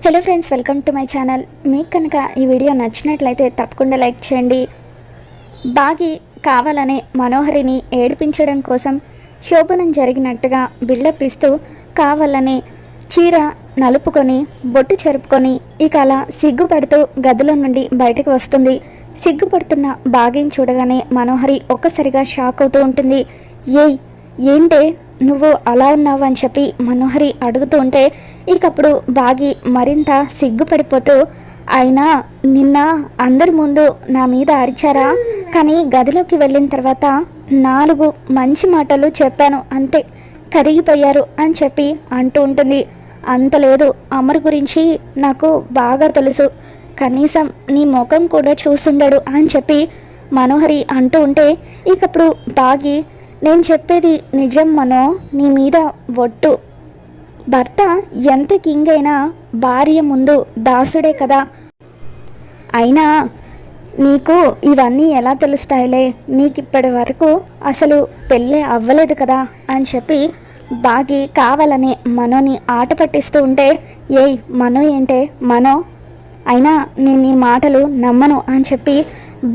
Hello friends, welcome to my channel. మీకు కనుక ఈ వీడియో నచ్చినట్లయితే తప్పకుండా లైక్ చేయండి. బాగి కావాలనే మనోహరిని ఏడిపించడం కోసం శోభనం జరిగినట్టుగా బిల్డప్ ఇస్తూ కావాలనే చీర నలుపుకొని బొట్టు చెరుపుకొని ఇక అలా సిగ్గుపడుతూ గదిలో నుండి బయటకు వస్తుంది. సిగ్గుపడుతున్న బాగిని చూడగానే మనోహరి ఒక్కసారిగా షాక్ అవుతూ ఉంటుంది. ఏంటే నువ్వు అలా ఉన్నావు అని చెప్పి మనోహరి అడుగుతూ ఉంటే ఇకప్పుడు బాగి మరింత సిగ్గుపడిపోతూ, అయినా నిన్న అందరి ముందు నా మీద అరిచారా, కానీ గదిలోకి వెళ్ళిన తర్వాత 4 మంచి మాటలు చెప్పాను, అంతే కరిగిపోయారు అని చెప్పి అంటూ ఉంటుంది. అంత లేదు, అమర్ గురించి నాకు బాగా తెలుసు, కనీసం నీ ముఖం కూడా చూసుండడు అని చెప్పి మనోహరి అంటూ ఉంటే ఇకప్పుడు బాగి, నేను చెప్పేది నిజం మనో, నీ మీద ఒట్టు. భర్త ఎంత కింగ్ అయినా భార్య ముందు దాసుడే కదా, అయినా నీకు ఇవన్నీ ఎలా తెలుస్తాయిలే, నీకు ఇప్పటి వరకు అసలు పెళ్ళే అవ్వలేదు కదా అని చెప్పి బాగి కావాలని మనోని ఆట పట్టిస్తూ ఉంటే, మనో ఏంటే మనో, అయినా నేను నీ మాటలు నమ్మను అని చెప్పి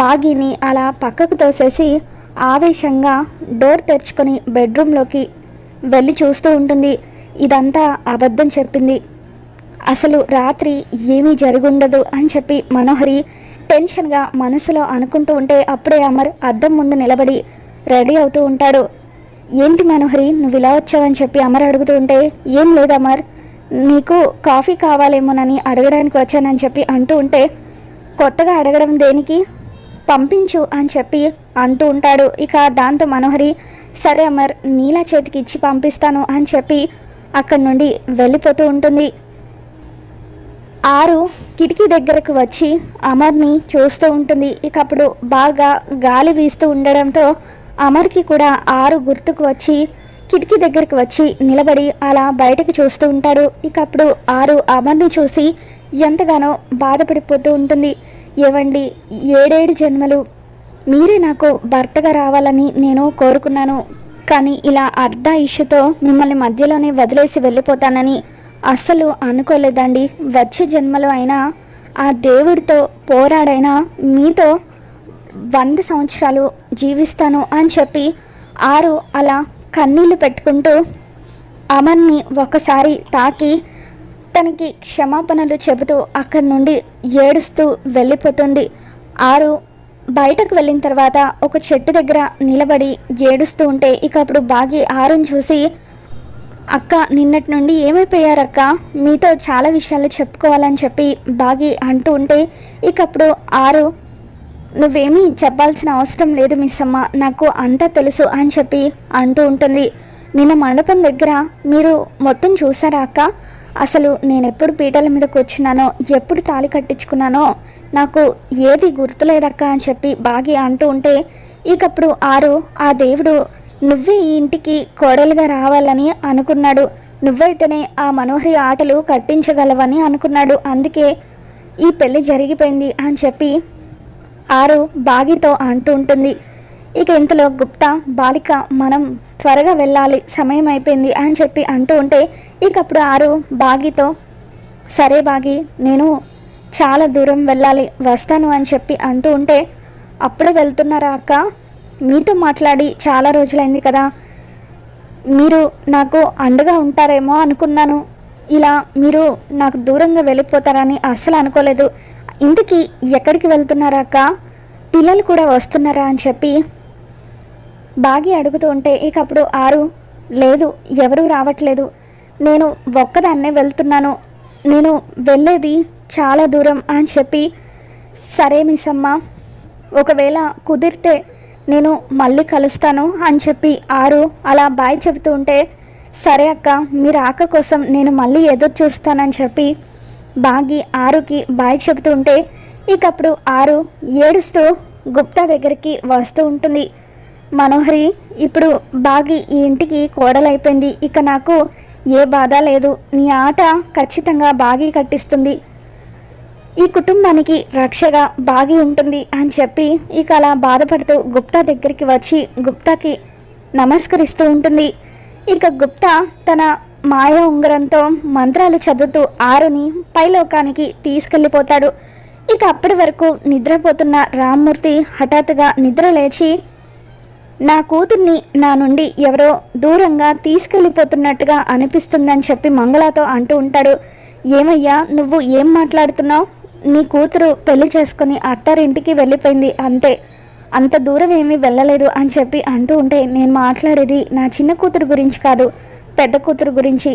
బాగిని అలా పక్కకు తోసేసి ఆవేశంగా డోర్ తెరుచుకొని బెడ్రూమ్లోకి వెళ్ళి చూస్తూ ఉంటుంది. ఇదంతా అబద్ధం చెప్పింది, అసలు రాత్రి ఏమీ జరుగుండదు అని చెప్పి మనోహరి టెన్షన్గా మనసులో అనుకుంటూ ఉంటే అప్పుడే అమర్ అద్దం ముందు నిలబడి రెడీ అవుతూ ఉంటాడు. ఏంటి మనోహరి నువ్వు ఇలా వచ్చావని చెప్పి అమర్ అడుగుతూ ఉంటే, ఏం లేదు అమర్, నీకు కాఫీ కావాలేమోనని అడగడానికి వచ్చానని చెప్పి అంటూ ఉంటే, కొత్తగా అడగడం దేనికి, పంపించు అని చెప్పి అంటూ ఉంటాడు. ఇక దాంతో మనోహరి, సరే అమర్ నీలా చేతికి ఇచ్చి పంపిస్తాను అని చెప్పి అక్కడి నుండి వెళ్ళిపోతూ ఉంటుంది. 6 కిటికీ దగ్గరకు వచ్చి అమర్ని చూస్తూ ఉంటుంది. ఇక అప్పుడు బాగా గాలి వీస్తూ ఉండడంతో అమర్కి కూడా 6 గుర్తుకు వచ్చి కిటికీ దగ్గరికి వచ్చి నిలబడి అలా బయటకు చూస్తూ ఉంటాడు. ఇక అప్పుడు 6 అమర్ని చూసి ఎంతగానో బాధపడిపోతూ ఉంటుంది. ఏవండి, 7 జన్మలు మీరే నాకు భర్తగా రావాలని నేను కోరుకున్నాను, కానీ ఇలా అర్ధ ఇష్యూతో మిమ్మల్ని మధ్యలోనే వదిలేసి వెళ్ళిపోతానని అస్సలు అనుకోలేదండి. వచ్చే జన్మలో అయినా ఆ దేవుడితో పోరాడైనా మీతో 100 సంవత్సరాలు జీవిస్తాను అని చెప్పి 6 అలా కన్నీళ్లు పెట్టుకుంటూ అమర్ని ఒకసారి తాకి తనకి క్షమాపణలు చెబుతూ అక్కడి నుండి ఏడుస్తూ వెళ్ళిపోతుంది. 6 బయటకు వెళ్ళిన తర్వాత ఒక చెట్టు దగ్గర నిలబడి ఏడుస్తూ ఉంటే ఇక అప్పుడు బాగి 6ని చూసి, అక్క నిన్నటి నుండి ఏమైపోయారక్క, మీతో చాలా విషయాలు చెప్పుకోవాలని చెప్పి బాగి అంటూ ఉంటే ఇక అప్పుడు 6, నువ్వేమీ చెప్పాల్సిన అవసరం లేదు మిస్ అమ్మ, నాకు అంతా తెలుసు అని చెప్పి అంటూ ఉంటుంది. నిన్న మండపం దగ్గర మీరు మొత్తం చూసారా అక్క, అసలు నేను ఎప్పుడు పీటల మీద కూర్చున్నానో, ఎప్పుడు తాళి కట్టించుకున్నానో నాకు ఏది గుర్తులేదక్క అని చెప్పి బాగి అంటూ ఉంటే ఇకప్పుడు 6, ఆ దేవుడు నువ్వే ఈ ఇంటికి కోడలుగా రావాలని అనుకున్నాడు, నువ్వైతేనే ఆ మనోహరి ఆటలు కట్టించగలవని అనుకున్నాడు, అందుకే ఈ పెళ్ళి జరిగిపోయింది అని చెప్పి 6 బాగితో అంటూ ఉంటుంది. ఇక ఇంతలో గుప్తా, బాలిక మనం త్వరగా వెళ్ళాలి, సమయం అయిపోయింది అని చెప్పి అంటూ ఉంటే ఇకప్పుడు 6 బాగితో, సరే బాగి నేను చాలా దూరం వెళ్ళాలి, వస్తాను అని చెప్పి అంటూ ఉంటే, అప్పుడే వెళ్తున్నారా అక్క, మీతో మాట్లాడి చాలా రోజులైంది కదా, మీరు నాకు అండగా ఉంటారేమో అనుకున్నాను, ఇలా మీరు నాకు దూరంగా వెళ్ళిపోతారని అస్సలు అనుకోలేదు, ఇంతకీ ఎక్కడికి వెళ్తున్నారా అక్క, పిల్లలు కూడా వస్తున్నారా అని చెప్పి బాగి అడుగుతూ ఉంటే ఇకప్పుడు 6, లేదు ఎవరూ రావట్లేదు, నేను ఒక్కదాన్నే వెళ్తున్నాను, నేను వెళ్ళేది చాలా దూరం అని చెప్పి, సరే మిస్ అమ్మ ఒకవేళ కుదిరితే నేను మళ్ళీ కలుస్తాను అని చెప్పి 6 అలా బాయ్ చెబుతూ ఉంటే, సరే అక్క మీ రాక కోసం నేను మళ్ళీ ఎదురు చూస్తానని చెప్పి బాగి 6కి బాయ్ చెబుతూ ఉంటే ఇకప్పుడు 6 ఏడుస్తూ గుప్తా దగ్గరికి వస్తూ ఉంటుంది. మనోహరి, ఇప్పుడు బాగి ఈ ఇంటికి కోడలైపోయింది, ఇక నాకు ఏ బాధ లేదు, నీ ఆట ఖచ్చితంగా బాగి కట్టిస్తుంది, ఈ కుటుంబానికి రక్షగా బాగి ఉంటుంది అని చెప్పి ఇక అలా బాధపడుతూ గుప్తా దగ్గరికి వచ్చి గుప్తాకి నమస్కరిస్తూ ఉంటుంది. ఇక గుప్తా తన మాయ ఉంగరంతో మంత్రాలు చదువుతూ ఆరుని పైలోకానికి తీసుకెళ్ళిపోతాడు. ఇక అప్పటి వరకు నిద్రపోతున్న రామ్మూర్తి హఠాత్తుగా నిద్ర లేచి నా కూతుర్ని నా నుండి ఎవరో దూరంగా తీసుకెళ్ళిపోతున్నట్టుగా అనిపిస్తుందని చెప్పి మంగళతో అంటూ ఉంటాడు. ఏమయ్యా నువ్వు ఏం మాట్లాడుతున్నావు? నీ కూతురు పెళ్లి చేసుకుని అత్తారింటికి వెళ్ళిపోయింది అంతే, అంత దూరం ఏమీ వెళ్ళలేదు అని చెప్పి అంటూ ఉంటే, నేను మాట్లాడేది నా చిన్న కూతురు గురించి కాదు, పెద్ద కూతురు గురించి.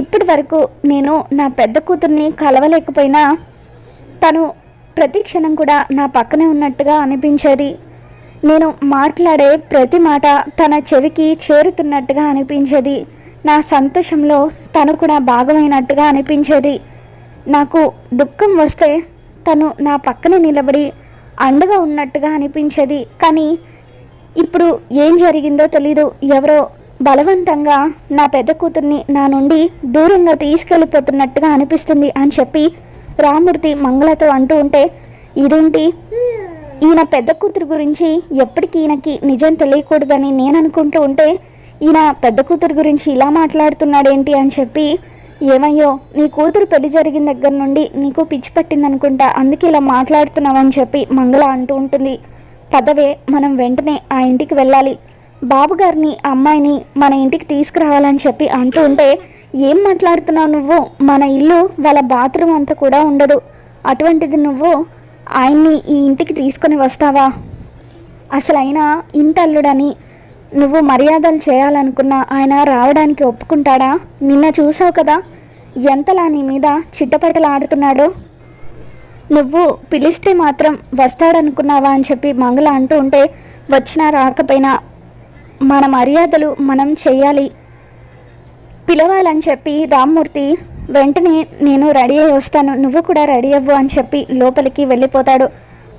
ఇప్పటి వరకు నేను నా పెద్ద కూతుర్ని కలవలేకపోయినా తను ప్రతి క్షణం కూడా నా పక్కనే ఉన్నట్టుగా అనిపించేది. నేను మాట్లాడే ప్రతి మాట తన చెవికి చేరుతున్నట్టుగా అనిపించేది. నా సంతోషంలో తను కూడా భాగమైనట్టుగా అనిపించేది. నాకు దుఃఖం వస్తే తను నా పక్కనే నిలబడి అండగా ఉన్నట్టుగా అనిపించేది. కానీ ఇప్పుడు ఏం జరిగిందో తెలీదు, ఎవరో బలవంతంగా నా పెద్ద కూతుర్ని నా నుండి దూరంగా తీసుకెళ్ళిపోతున్నట్టుగా అనిపిస్తుంది అని చెప్పి రామ్మూర్తి మంగళతో అంటూ ఉంటే, ఇదేంటి ఈయన పెద్ద కూతురు గురించి ఎప్పటికీ ఈయనకి నిజం తెలియకూడదని నేను అనుకుంటూ ఉంటే ఈయన పెద్ద కూతురు గురించి ఇలా మాట్లాడుతున్నాడేంటి అని చెప్పి, ఏమయ్యో నీ కూతురు పెళ్లి జరిగిన దగ్గర నుండి నీకు పిచ్చి పట్టింది అనుకుంటా, అందుకే ఇలా మాట్లాడుతున్నావని చెప్పి మంగళ అంటూ ఉంటుంది. పదవే మనం వెంటనే ఆ ఇంటికి వెళ్ళాలి, బాబుగారిని అమ్మాయిని మన ఇంటికి తీసుకురావాలని చెప్పి అంటూ ఉంటే, ఏం మాట్లాడుతున్నావు నువ్వు? మన ఇల్లు వాళ్ళ బాత్రూమ్ అంతా కూడా ఉండదు, అటువంటిది నువ్వు ఆయన్ని ఈ ఇంటికి తీసుకొని వస్తావా? అసలు అయినా ఇంటల్లుడని నువ్వు మర్యాదలు చేయాలనుకున్నా ఆయన రావడానికి ఒప్పుకుంటాడా? నిన్న చూసావు కదా ఎంతలా నీ మీద చిట్టపట్టలాడుతున్నాడో. నువ్వు పిలిస్తే మాత్రం వస్తాడనుకున్నావా అని చెప్పి మంగళ అంటూ ఉంటే, వచ్చినా రాకపోయినా మన మర్యాదలు మనం చేయాలి, పిలవాలని చెప్పి రామ్మూర్తి వెంటనే నేను రెడీ అయ్యి వస్తాను, నువ్వు కూడా రెడీ అవ్వు అని చెప్పి లోపలికి వెళ్ళిపోతాడు.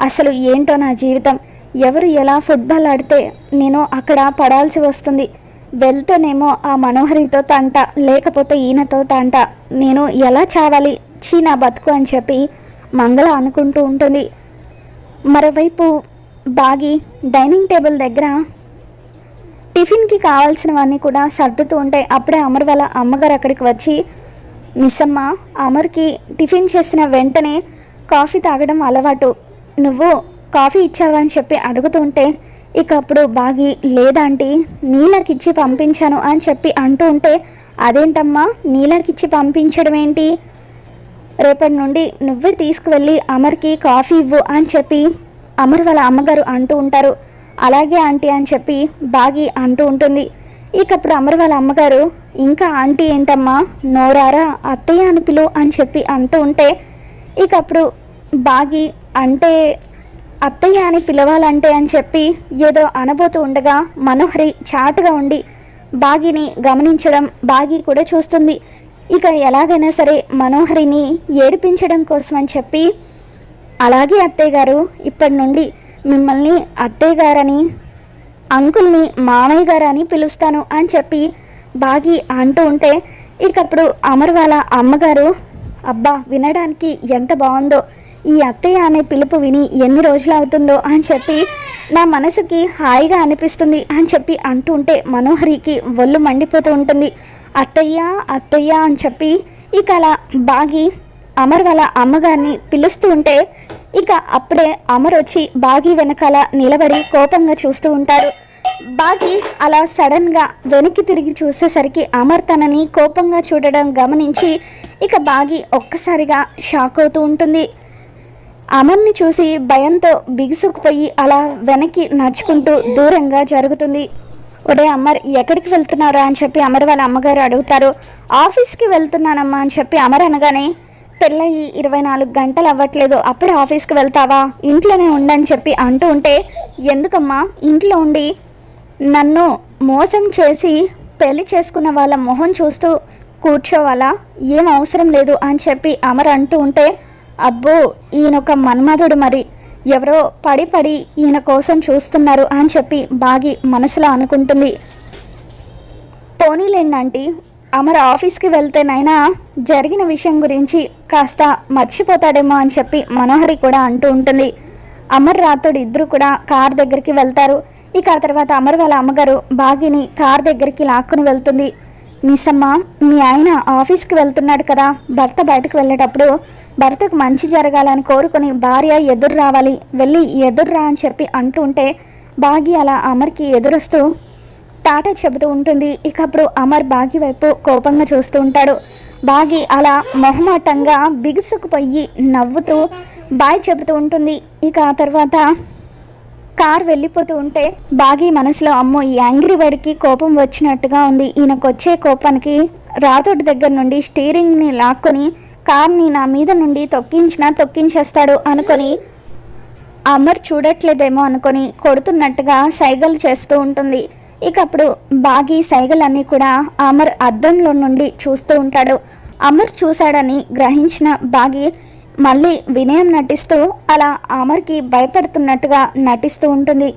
అసలు ఏంటో నా జీవితం, ఎవరు ఎలా ఫుట్బాల్ ఆడితే నేను అక్కడ పడాల్సి వస్తుంది, వెళ్తేనేమో ఆ మనోహరితో తంట, లేకపోతే ఈయనతో తంట, నేను ఎలా చావాలి, చీ నా బతుకు అని చెప్పి మంగళ అనుకుంటూ ఉంటుంది. మరోవైపు బాగి డైనింగ్ టేబుల్ దగ్గర టిఫిన్కి కావాల్సినవన్నీ కూడా సర్దుతూ ఉంటే అప్పుడే అమర్ వాళ్ళ అమ్మగారు అక్కడికి వచ్చి, మిస్సమ్మ, అమర్కి టిఫిన్ చేసిన వెంటనే కాఫీ తాగడం అలవాటు, నువ్వు కాఫీ ఇచ్చావా అని చెప్పి అడుగుతుంటే, ఇక అప్పుడు బాగి లేదాంటీ నీళ్ళకిచ్చి పంపించాను అని చెప్పి అంటూ ఉంటే, అదేంటమ్మా నీళ్ళకిచ్చి పంపించడం ఏంటి, రేపటి నుండి నువ్వే తీసుకువెళ్ళి అమర్కి కాఫీ ఇవ్వు అని చెప్పి అమర్ వాళ్ళ అమ్మగారు అంటూ ఉంటారు. అలాగే ఆంటీ అని చెప్పి బాగి అంటూ ఉంటుంది. ఇక అప్పుడు అమర్ వాళ్ళ అమ్మగారు, ఇంకా ఆంటీ ఏంటమ్మా, నోరారా అత్తయ్య అని పిలు అని చెప్పి అంటూ ఉంటే, ఇక అప్పుడు బాగి అంటే అత్తయ్య అని పిలవాలంటే అని చెప్పి ఏదో అనబోతూ ఉండగా మనోహరి చాటుగా ఉండి బాగిని గమనించడం బాగి కూడా చూస్తుంది. ఇక ఎలాగైనా సరే మనోహరిని ఏడిపించడం కోసం అని చెప్పి, అలాగే అత్తయ్య గారు ఇప్పటి నుండి మిమ్మల్ని అత్తయ్య గారని అంకుల్ని మామయ్య గారు అని పిలుస్తాను అని చెప్పి బాగి అంటూ ఉంటే, ఇకప్పుడు అమర్ వాళ్ళ అమ్మగారు, అబ్బా వినడానికి ఎంత బాగుందో, ఈ అత్తయ్య అనే పిలుపు విని ఎన్ని రోజులు అవుతుందో అని చెప్పి నా మనసుకి హాయిగా అనిపిస్తుంది అని చెప్పి అంటూ ఉంటే మనోహరికి ఒళ్ళు మండిపోతూ ఉంటుంది. అత్తయ్య అత్తయ్య అని చెప్పి ఇక అలా బాగి అమర్ వాళ్ళ అమ్మగారిని పిలుస్తూ ఉంటే, ఇక అప్పుడే అమర్ వచ్చి బాగి వెనకాల నిలబడి కోపంగా చూస్తూ ఉంటాడు. బాగి అలా సడన్గా వెనక్కి తిరిగి చూసేసరికి అమర్ తనని కోపంగా చూడడం గమనించి ఇక బాగి ఒక్కసారిగా షాక్ అవుతూ ఉంటుంది. అమర్ని చూసి భయంతో బిగుసుకుపోయి అలా వెనక్కి నడుచుకుంటూ దూరంగా జరుగుతుంది. ఒడే అమర్ ఎక్కడికి వెళ్తున్నారా అని చెప్పి అమర్ వాళ్ళ అమ్మగారు అడుగుతారు. ఆఫీస్కి వెళ్తున్నానమ్మా అని చెప్పి అమర్ అనగానే, పెళ్ళయి 24 గంటలు అవ్వట్లేదు, అప్పుడు ఆఫీస్కి వెళ్తావా, ఇంట్లోనే ఉండని చెప్పి అంటూ ఉంటే, ఎందుకమ్మా ఇంట్లో ఉండి నన్ను మోసం చేసి పెళ్లి చేసుకున్న వాళ్ళ మొహం చూస్తూ కూర్చోవాలా, ఏం అవసరం లేదు అని చెప్పి అమర్ అంటూ ఉంటే, అబ్బో ఈయనొక మన్మధుడు, మరి ఎవరో పడి పడి ఈయన కోసం చూస్తున్నారు అని చెప్పి బాగి మనసులో అనుకుంటుంది. పోనీలేండి ఆంటీ, అమర్ ఆఫీస్కి వెళ్తేనైనా జరిగిన విషయం గురించి కాస్త మర్చిపోతాడేమో అని చెప్పి మనోహరి కూడా అంటూ ఉంటుంది. అమర్ రాతోడు ఇద్దరు కూడా కార్ దగ్గరికి వెళ్తారు. ఇక ఆ తర్వాత అమర్ వాళ్ళ అమ్మగారు బాగిని కార్ దగ్గరికి లాక్కుని వెళ్తుంది. మిస్ అమ్మ, మీ ఆయన ఆఫీస్కి వెళ్తున్నాడు కదా, భర్త బయటకు వెళ్ళేటప్పుడు భర్తకు మంచి జరగాలని కోరుకొని భార్య ఎదురు రావాలి, వెళ్ళి ఎదురురా అని చెప్పి అంటూ ఉంటే బాగి అలా అమర్కి ఎదురొస్తూ టాటా చెబుతూ ఉంటుంది. ఇక అప్పుడు అమర్ బాగి వైపు కోపంగా చూస్తూ ఉంటాడు. బాగి అలా మొహమాటంగా బిగుసుకుపోయి నవ్వుతూ బాయ్ చెబుతూ ఉంటుంది. ఇక ఆ తర్వాత కార్ వెళ్ళిపోతూ ఉంటే బాగి మనసులో అమ్మో ఈ యాంగ్రీ బర్డ్కి కోపం వచ్చినట్టుగా ఉంది, ఈయనకు వచ్చే కోపానికి రాథోడ్ దగ్గర నుండి స్టీరింగ్ని లాక్కొని కార్ని నా మీద నుండి తొక్కించేస్తాడు అనుకొని అమర్ చూడట్లేదేమో అనుకొని కొడుతున్నట్టుగా సైగలు చేస్తూ ఉంటుంది. ఇక అప్పుడు బాగి సైగలన్నీ కూడా అమర్ అద్దంలో నుండి చూస్తూ ఉంటాడు. అమర్ చూశాడని గ్రహించిన బాగి మళ్ళీ వినయం నటిస్తూ అలా అమర్కి భయపడుతున్నట్టుగా నటిస్తూ ఉంటుంది.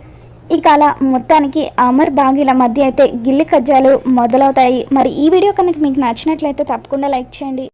ఇక అలా మొత్తానికి అమర్ బాగిల మధ్య అయితే గిల్లి కజ్జాలు మొదలవుతాయి. మరి ఈ వీడియో కనుక మీకు నచ్చినట్లయితే తప్పకుండా లైక్ చేయండి.